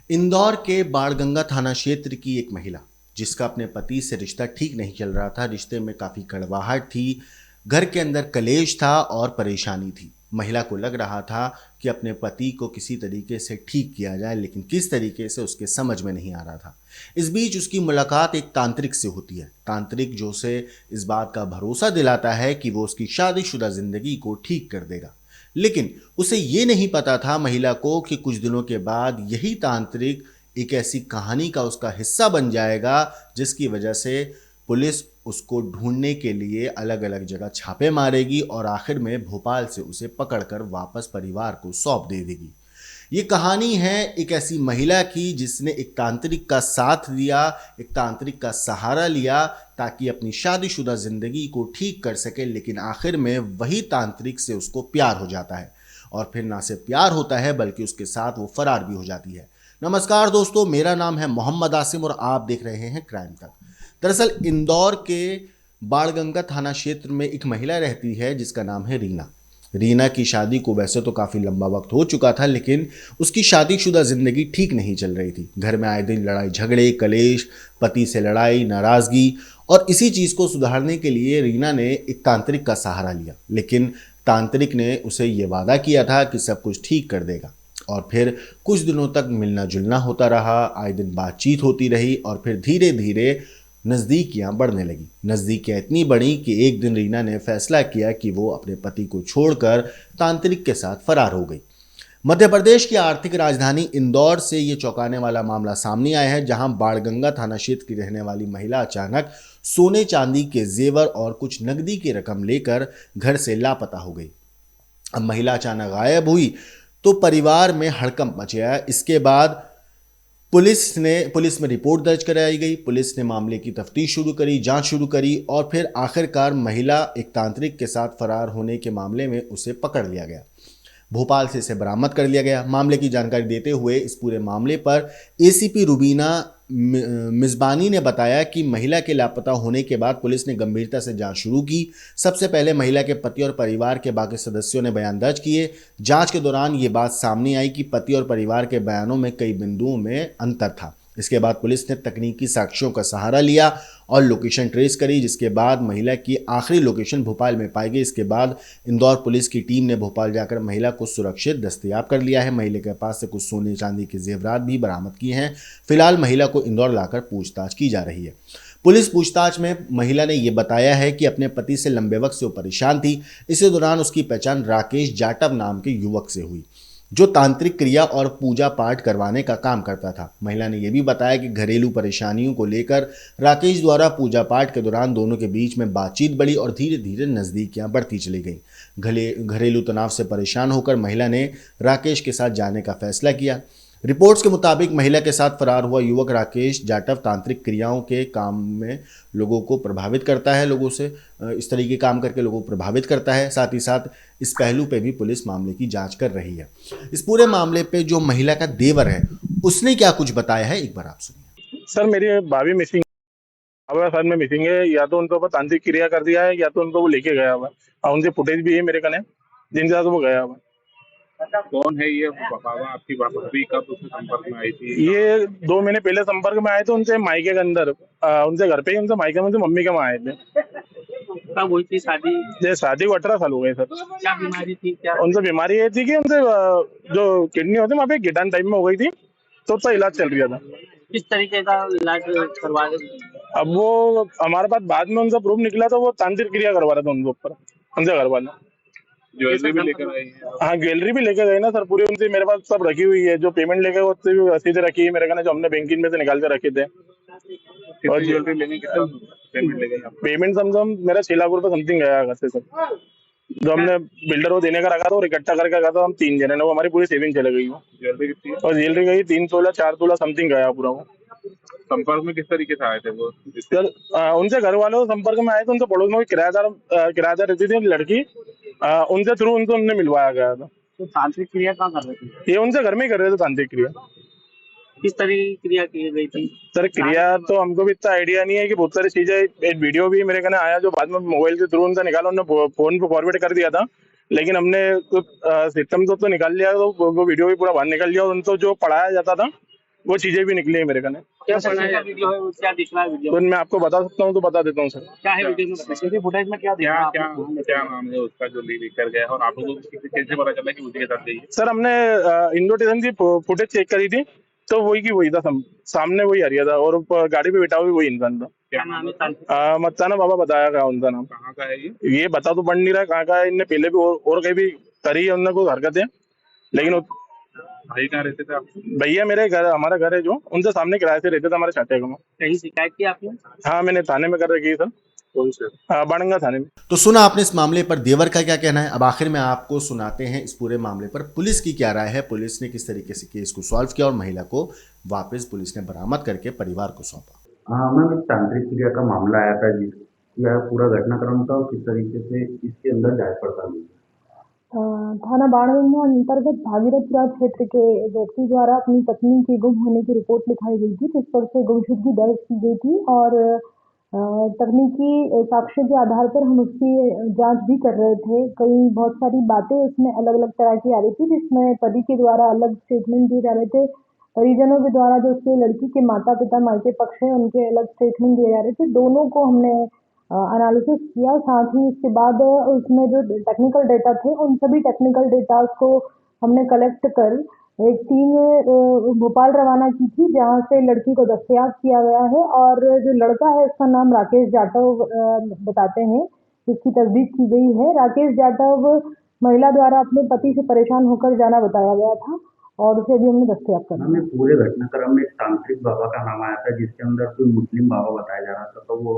इंदौर के बाणगंगा थाना क्षेत्र की एक महिला जिसका अपने पति से रिश्ता ठीक नहीं चल रहा था। रिश्ते में काफ़ी कड़वाहट थी, घर के अंदर कलेश था और परेशानी थी। महिला को लग रहा था कि अपने पति को किसी तरीके से ठीक किया जाए, लेकिन किस तरीके से उसके समझ में नहीं आ रहा था। इस बीच उसकी मुलाकात एक तांत्रिक से होती है। तांत्रिक जो उसे इस बात का भरोसा दिलाता है कि वो उसकी शादीशुदा जिंदगी को ठीक कर देगा। लेकिन उसे ये नहीं पता था महिला को कि कुछ दिनों के बाद यही तांत्रिक एक ऐसी कहानी का उसका हिस्सा बन जाएगा जिसकी वजह से पुलिस उसको ढूंढने के लिए अलग अलग जगह छापे मारेगी और आखिर में भोपाल से उसे पकड़कर वापस परिवार को सौंप दे देगी। ये कहानी है एक ऐसी महिला की जिसने एक तांत्रिक का साथ दिया, एक तांत्रिक का सहारा लिया ताकि अपनी शादीशुदा जिंदगी को ठीक कर सके, लेकिन आखिर में वही तांत्रिक से उसको प्यार हो जाता है और फिर ना सिर्फ प्यार होता है बल्कि उसके साथ वो फरार भी हो जाती है। नमस्कार दोस्तों, मेरा नाम है मोहम्मद आसिम और आप देख रहे हैं क्राइम तक। दरअसल इंदौर के बाणगंगा थाना क्षेत्र में एक महिला रहती है जिसका नाम है रीना। रीना की शादी को वैसे तो काफ़ी लंबा वक्त हो चुका था, लेकिन उसकी शादीशुदा ज़िंदगी ठीक नहीं चल रही थी। घर में आए दिन लड़ाई झगड़े, कलेश, पति से लड़ाई, नाराज़गी, और इसी चीज़ को सुधारने के लिए रीना ने एक तांत्रिक का सहारा लिया। लेकिन तांत्रिक ने उसे ये वादा किया था कि सब कुछ ठीक कर देगा और फिर कुछ दिनों तक मिलना जुलना होता रहा, आए दिन बातचीत होती रही और फिर धीरे धीरे नज़दीकियाँ बढ़ने लगी। नज़दीकियाँ इतनी बढ़ी कि एक दिन रीना ने फैसला किया कि वो अपने पति को छोड़कर तांत्रिक के साथ फरार हो गई। मध्य प्रदेश की आर्थिक राजधानी इंदौर से ये चौंकाने वाला मामला सामने आया है, जहां बाणगंगा थाना क्षेत्र की रहने वाली महिला अचानक सोने चांदी के जेवर और कुछ नकदी की रकम लेकर घर से लापता हो गई। अब महिला अचानक गायब हुई तो परिवार में हड़कंप मच गया। इसके बाद पुलिस में रिपोर्ट दर्ज कराई गई। पुलिस ने मामले की तफ्तीश शुरू करी, जांच शुरू करी और फिर आखिरकार महिला एक तांत्रिक के साथ फरार होने के मामले में उसे पकड़ लिया गया। भोपाल से इसे बरामद कर लिया गया। मामले की जानकारी देते हुए इस पूरे मामले पर एसीपी रुबीना मिज़बानी ने बताया कि महिला के लापता होने के बाद पुलिस ने गंभीरता से जांच शुरू की। सबसे पहले महिला के पति और परिवार के बाकी सदस्यों ने बयान दर्ज किए। जांच के दौरान ये बात सामने आई कि पति और परिवार के बयानों में कई बिंदुओं में अंतर था। इसके बाद पुलिस ने तकनीकी साक्ष्यों का सहारा लिया और लोकेशन ट्रेस करी, जिसके बाद महिला की आखिरी लोकेशन भोपाल में पाई गई। इसके बाद इंदौर पुलिस की टीम ने भोपाल जाकर महिला को सुरक्षित दस्तयाब कर लिया है। महिला के पास से कुछ सोने चांदी के जेवरात भी बरामद किए हैं। फिलहाल महिला को इंदौर लाकर पूछताछ की जा रही है। पुलिस पूछताछ में महिला ने यह बताया है कि अपने पति से लंबे वक्त से वो परेशान थी। इसी दौरान उसकी पहचान राकेश जाटव नाम के युवक से हुई, जो तांत्रिक क्रिया और पूजा पाठ करवाने का काम करता था। महिला ने यह भी बताया कि घरेलू परेशानियों को लेकर राकेश द्वारा पूजा पाठ के दौरान दोनों के बीच में बातचीत बढ़ी और धीरे धीरे नज़दीकियां बढ़ती चली गई। घरेलू तनाव से परेशान होकर महिला ने राकेश के साथ जाने का फैसला किया। रिपोर्ट्स के मुताबिक महिला के साथ फरार हुआ युवक राकेश जाटव तांत्रिक क्रियाओं के काम में लोगों को प्रभावित करता है, लोगों से इस तरीके काम करके लोगों को प्रभावित करता है। साथ ही साथ इस पहलू पे भी पुलिस मामले की जांच कर रही है। इस पूरे मामले पे जो महिला का देवर है उसने क्या कुछ बताया है, एक बार आप सुनिए। सर, मेरी भाभी मिसिंग साथ में मिसिंग है। या तो उनको तांत्रिक क्रिया कर दिया है या तो उनको वो लेके गया हुआ और उनसे फुटेज भी है मेरे कने जिनके साथ वो गया हुआ। कौन है ये बाबा? आपकी भाभी कब उसके संपर्क में आई थी? ये 2 महीने पहले संपर्क में आए थे उनसे मायके के अंदर, उनसे घर पे ही, उनसे मायके में, उनसे मम्मी के वहाँ आए थे। कब हुई थी शादी? ये शादी को 18 साल हो गए सर। क्या बीमारी थी? क्या उनसे बीमारी ये थी कि उनसे जो किडनी होती वहाँ पे गिटान टाइप में हो गई थी, तो उसका इलाज चल रहा था। किस तरीके का इलाज करवा रहे? अब वो हमारे पास बाद में उनका प्रूफ निकला तो वो तांत्रिक क्रिया करवा रहा था उनके ऊपर, उनसे घर वाले। ज्वेलरी भी लेकर आई है? हाँ, ज्वेलरी भी लेके गए ना सर, पूरी उनसे मेरे पास सब रखी हुई है। जो पेमेंट लेके उससे भी सीधे रखी है मेरे कहना, जो हमने बैंकिंग में से निकाल के रखे थे। और ज्वेलरी लेने के पेमेंट ले गए? पेमेंट समझम मेरा 6 लाख रुपए समथिंग गया घर से सर। जो हमने बिल्डर को देने का रखा था और इकट्ठा करके रखा था हम 3 जने ने, वो हमारी पूरी सेविंग चले गई। वो ज्वेलरी कितनी है? और ज्वेलरी गई 3 तोला 4 तोला समथिंग गया पूरा। वो संपर्क में किस तरीके से आए थे वो? सर उनसे घर वालों के संपर्क में आए थे। उनसे पड़ोस में किराएदार रहती थी लड़की, उनसे थ्रू उनको उनने मिलवाया गया था। तो तांत्रिक क्रिया कहाँ कर रहे थे? ये उनसे घर में ही कर रहे थे तांत्रिक क्रिया। किस तरीके की क्रिया की गई थी? सर क्रिया तो हमको भी इतना आइडिया नहीं है कि बहुत सारी चीजें, एक वीडियो भी मेरे कहने आया जो बाद में मोबाइल के थ्रू उनसे निकाला, उन्होंने फोन पे फॉरवर्ड कर दिया था, लेकिन हमने सिस्टम तो निकाल लिया, तो वो वीडियो भी पूरा बाहर निकल लिया और उनको जो पढ़ाया जाता था वो चीजें भी निकली है मेरे कने। क्या बनाया वीडियो है, क्या दिख रहा है वीडियो तो मैं आपको बता सकता हूँ तो बता देता हूँ सर। क्या है वीडियो में, सीसीटीवी फुटेज में क्या दिख क्या रहा क्या है? क्या नाम है उसका जो लीक कर गया है, और आप लोगों को कैसे पता चला कि उसी के साथ गई है? सर हमने इंडोटेशन की फुटेज चेक करी थी, तो वही की वही था, सामने वही आ रहा था और गाड़ी पे बैठा हुआ भी वही इंसान था। क्या नाम है? मत्ताना बाबा बताया गया उनका नाम। कहाँ का है ये? ये बता तो पड़ नहीं रहा कहाँ का है। इनने पहले भी और कहीं भी करी है उन्होंने कोई हरकतें, लेकिन भाई कहाँ रहते थे आप? भैया मेरे घर, हमारा घर है जो, उनसे सामने किराए से रहते थे हमारे छाटे में। कहीं शिकायत की आपने? हाँ मैंने थाने में कर रखी है सर, कौन से? बाणगंगा थाने में। तो सुना आपने इस मामले पर देवर का क्या कहना है। अब आखिर में आपको सुनाते हैं इस पूरे मामले पर पुलिस की क्या राय है, पुलिस ने किस तरीके से केस को सॉल्व किया और महिला को वापस पुलिस ने बरामद करके परिवार को सौंपा। हाँ मैम, एक तांत्रिक क्रिया का मामला आया था जी। यह पूरा घटनाक्रम था और किस तरीके से इसके अंदर जांच पड़ताल हुई। थाना बाणगंगा अंतर्गत भागीरथपुरा क्षेत्र के व्यक्ति द्वारा अपनी पत्नी के गुम होने की रिपोर्ट लिखाई गई थी, जिस पर से गुमशुदगी दर्ज की गई थी और तकनीकी साक्ष्य के आधार पर हम उसकी जांच भी कर रहे थे। कई बहुत सारी बातें उसमें अलग अलग तरह की आ रही थी, जिसमें पति के द्वारा अलग स्टेटमेंट दिए जा रहे थे, परिजनों के द्वारा जो उसके लड़की के माता पिता मायके पक्ष है उनके अलग स्टेटमेंट दिए जा रहे थे। दोनों को हमने एनालिसिस किया, साथ ही उसके बाद उसमें जो टेक्निकल डेटा थे उन सभी टेक्निकल डेटा को हमने कलेक्ट कर एक टीम भोपाल रवाना की थी, जहां से लड़की को दस्तयाब किया गया है। और जो लड़का है उसका नाम राकेश जाटव बताते हैं, जिसकी तस्दीक की गई है। राकेश जाटव महिला द्वारा अपने पति से परेशान होकर जाना बताया गया था और उसे भी हमने दस्तयाब कर हमें पूरे घटनाक्रम में एक तांत्रिक बाबा का नाम आया था, जिसके अंदर कोई मुस्लिम बाबा बताया जा रहा था, तो वो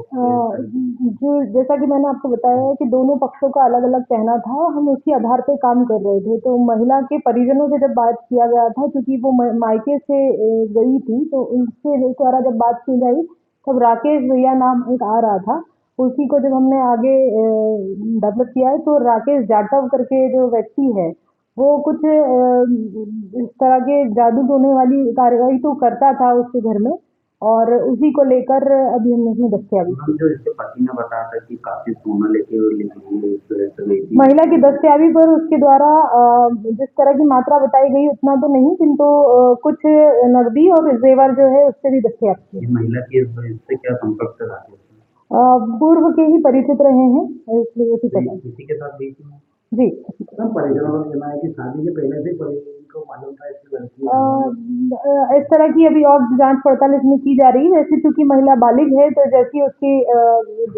जो जैसा कि मैंने आपको बताया है कि दोनों पक्षों का अलग अलग कहना था, हम उसी आधार पर काम कर रहे थे। तो महिला के परिजनों से जब बात किया गया था, क्योंकि वो मायके से गई थी, तो उनसे द्वारा जब बात की गई तब राकेश भैया नाम एक आ रहा था। उसी को जब हमने आगे डेवलप किया है, तो राकेश जाटव करके जो व्यक्ति है वो कुछ इस तरह के जादू टोने वाली कार्रवाई तो करता था उसके घर में, और उसी को लेकर अभी हमने उसमें दस्तयाबी की। जो इसके पति ने बताया था कि काफी सोना लेके गई थी। महिला की दस्तयाबी पर उसके द्वारा जिस तरह की मात्रा बताई गई उतना तो नहीं, किंतु कुछ नकदी और जेवर जो है उससे भी दस्तयाब किया। महिला की इससे क्या संपर्क से रहा? पूर्व के ही परिचित रहे हैं, इसलिए उसी तरह किसी के साथ गई थी जी। परिजनों का कहना है कि शादी के पहले से परिजन को मालूम था इसकी लड़की। इस तरह की अभी और जांच पड़ताल इसमें की जा रही है। वैसे चूंकि महिला बालिग है, तो जैसी उसकी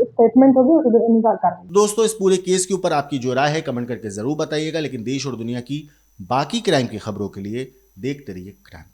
स्टेटमेंट होगी उस अनुसार कार्रवाई। दोस्तों, इस पूरे केस के ऊपर आपकी जो राय है कमेंट करके जरूर बताइएगा, लेकिन देश और दुनिया की बाकी क्राइम की खबरों के लिए देखते रहिए क्राइम।